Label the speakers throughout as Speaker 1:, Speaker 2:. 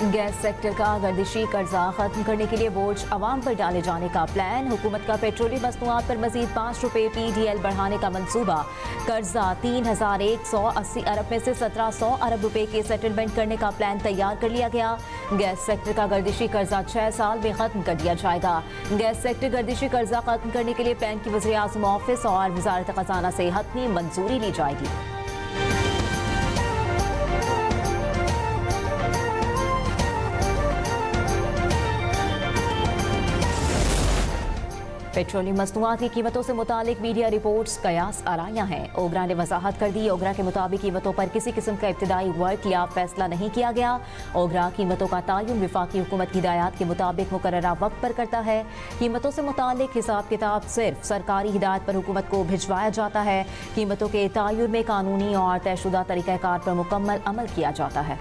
Speaker 1: Gas sector का गर्दिशी कर्जा खत्म करने के लिए बोझ आवाम पर डाले जाने का प्लान। हुकूमत का पेट्रोलियम मसनूआत पर मजीद 5 रुपये PDL बढ़ाने का मंसूबा। कर्जा 3180 अरब में से 1700 अरब रुपए के सेटलमेंट करने का प्लान तैयार कर लिया गया। गैस सेक्टर का गर्दिशी कर्जा 6 साल में खत्म कर दिया जाएगा। गैस सेक्टर गर्दिशी कर्जा खत्म करने के लिए प्लान की वज़ीर आज़म ऑफिस और वजारत खजाना से हतमी मंजूरी ली जाएगी। पेट्रोलियम मसनूआत की कीमतों से मुतालिक मीडिया रिपोर्ट्स कयास आराइयां हैं। ओगरा ने वजाहत कर दी, ओगरा के मुताबिक कीमतों पर किसी किस्म का इब्तदाई वर्क या फैसला नहीं किया गया। ओगरा कीमतों का तयन वफाकी हुकूमत की हिदायत के मुताबिक मुकर्ररा वक्त पर करता है। कीमतों से मुतालिक हिसाब किताब सिर्फ सरकारी हिदायत पर हुकूमत को भिजवाया जाता है। कीमतों के तयन में कानूनी और तयशुदा तरीक़ाकार पर मुकम्मल अमल किया जाता है।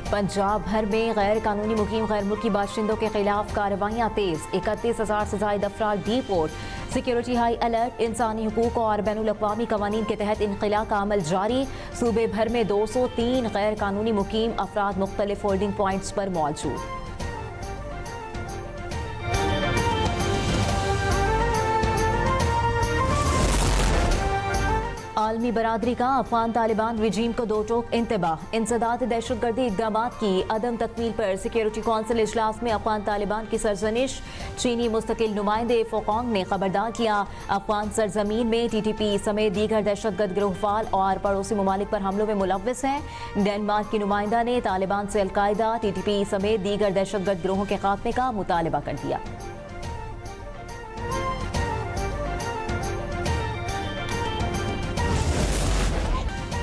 Speaker 1: पंजाब भर में गैर कानूनी मुकीम गैर मुल्की बाशिंदों के खिलाफ कार्रवाइयाँ तेज। 31,000 से ज्यादा अफराद डिपोर्ट। Security high alert. इंसानी हुकूक और बैनुल अक़वामी कवानीन के तहत इनखला का अमल जारी। सूबे भर में 203 गैर कानूनी मुकीम अफराद मुख्तलिफ होल्डिंग पॉइंट्स पर मौजूद। आलमी बरादरी का अफगान तालिबान रजीम को दो टोक इंतबाह। इंसदाद दहशतगर्दी इक़दाम की अदम तकमील पर सिक्योरिटी कौंसिल इजलास में अफगान तालिबान की सरजनिश। चीनी मुस्तकिल नुमाइंदे फोकोंग ने खबरदार किया, अफगान सरजमीन में TTP समेत दीगर दहशतगर्द गिरोहफाल और पड़ोसी ममालिक पर हमलों में मुलव्विस हैं। डेनमार्क की नुमाइंदा ने तालिबान से अलकायदा, TTP समेत दीगर दहशतगर्द गिरोहों के खात्मे का मुतालबा कर दिया।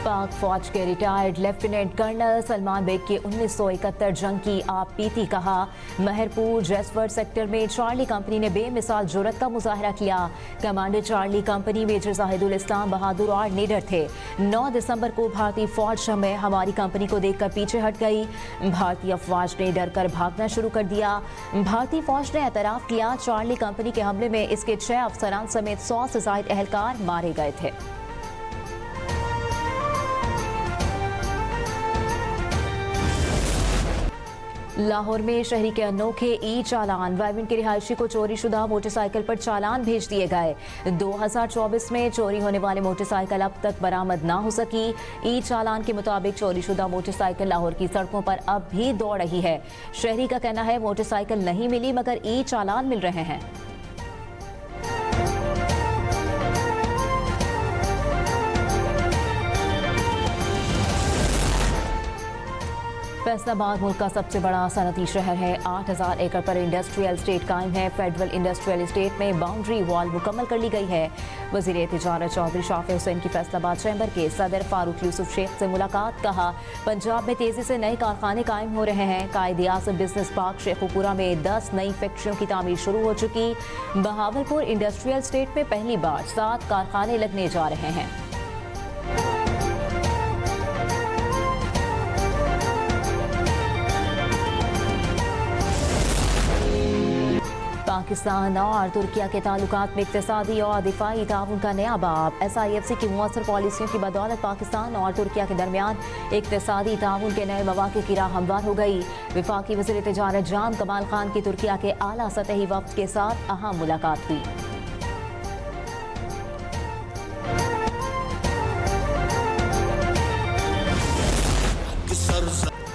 Speaker 1: पाक फौज के retired lieutenant colonel Salman Baig के 1971 जंग की आप बीती कहा। महरपुर जेसवर्ड सेक्टर में चार्ली कंपनी ने बेमिसाल जुर्रत का मुजाहरा किया। Commander Charlie company major Zahidul Islam बहादुर और निडर थे। 9 दिसंबर को भारतीय फौज में हमारी कंपनी को देखकर पीछे हट गई। भारतीय अफवाज ने डर कर भागना शुरू कर दिया। भारतीय फौज ने एतराफ किया, चार्ली कंपनी के हमले में इसके 6 अफसरान समेत 100 से जायद एहलकार मारे गए थे। लाहौर में शहरी के अनोखे ई चालान। वायविन के रिहायशी को चोरी शुदा मोटरसाइकिल पर चालान भेज दिए गए। 2024 में चोरी होने वाले मोटरसाइकिल अब तक बरामद ना हो सकी। ई चालान के मुताबिक चोरी शुदा मोटरसाइकिल लाहौर की सड़कों पर अब भी दौड़ रही है। शहरी का कहना है मोटरसाइकिल नहीं मिली मगर ई चालान मिल रहे हैं। फैसलाबाद मुल्क का सबसे बड़ा सनती शहर है। 8,000 एकड़ पर इंडस्ट्रियल स्टेट कायम है। फेडरल इंडस्ट्रियल स्टेट में बाउंड्री वॉल मुकम्मल कर ली गई है। वज़ीर तिजारत चौधरी शाफी हुसैन की फैसलाबाद चैम्बर के सदर फारूक यूसुफ शेख से मुलाकात। कहा, पंजाब में तेजी से नए कारखाने कायम हो रहे हैं। कायदे आज़म बिजनेस पार्क शेखुपुरा में 10 नई फैक्ट्रियों की तामीर शुरू हो चुकी। बहावलपुर इंडस्ट्रियल स्टेट में पहली बार 7 कारखाने लगने जा रहे हैं। पाकिस्तान और तुर्किया के ताल्लुकात में इक्तिसादी और दिफाई ताउन का नया बाब। SIFC की मुअस्सर पॉलिसियों की बदौलत पाकिस्तान और तुर्किया के दरमियान इक्तिसादी ताउन के नए मौक़े की राह हमवार हो गई। वफाकी वज़ीर तिजारत जाम कमाल खान की तुर्किया के आला सतही वफ़द के साथ अहम मुलाकात हुई।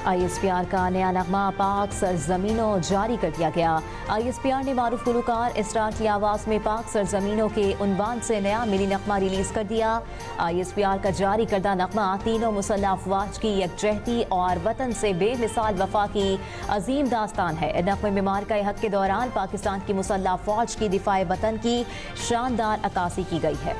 Speaker 1: ISPR का नया नगमा पाक सरजमीनों जारी कर दिया गया। ISPR ने मारूफ गुलकार इसरार की आवाज़ में पाक सरजमीनों के उन्वान से नया मिनी नगमा रिलीज कर दिया। ISPR का जारी करदा नगमा तीनों मुसल्लह अफवाज की यकजहती और वतन से बेमिसाल वफा की अजीम दास्तान है। नगमे में मारका हक के दौरान पाकिस्तान की मुसल्लह फौज की दिफाए वतन की शानदार अक्कासी की गई है।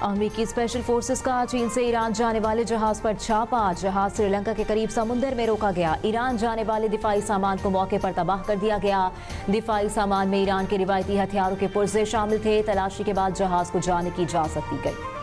Speaker 1: अमेरिकी स्पेशल फोर्सेस का चीन से ईरान जाने वाले जहाज पर छापा। जहाज श्रीलंका के करीब समुंदर में रोका गया। ईरान जाने वाले दिफाई सामान को मौके पर तबाह कर दिया गया। दिफाई सामान में ईरान के रिवायती हथियारों के पुर्जे शामिल थे। तलाशी के बाद जहाज को जाने की इजाजत दी गई।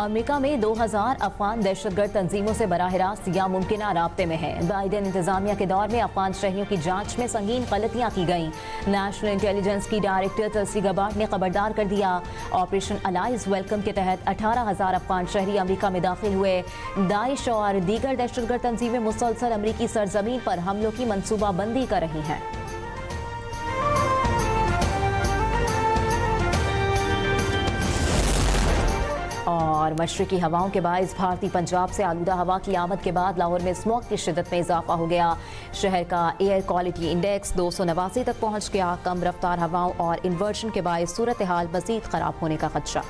Speaker 1: अमेरिका में 2000 अफगान दहशतगर्द तंजीमों से बराह रास्त या मुमकिन राब्ते में है। बाइडेन इंतजामिया के दौर में अफगान शहरियों की जांच में संगीन गलतियां की गईं। नेशनल इंटेलिजेंस की डायरेक्टर तलसी गबार्ड ने खबरदार कर दिया। ऑपरेशन अलाइज वेलकम के तहत 18,000 अफगान शहरी अमेरिका में दाखिल हुए। दाइश और दीगर दहशतगर्द तंजीमें मुसलसल अमेरिकी सरजमीन पर हमलों की मनसूबाबंदी कर रही हैं। और मशरकी हवाओं के बायस भारतीय पंजाब से आलूदा हवा की आमद के बाद लाहौर में स्मॉग की शिद्दत में इजाफा हो गया। शहर का एयर क्वालिटी इंडेक्स 289 तक पहुंच गया। कम रफ्तार हवाओं और इन्वर्जन के बायस सूरत हाल मजीद खराब होने का खदशा।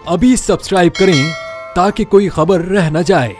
Speaker 2: अभी सब्सक्राइब करें ताकि कोई खबर रह न जाए।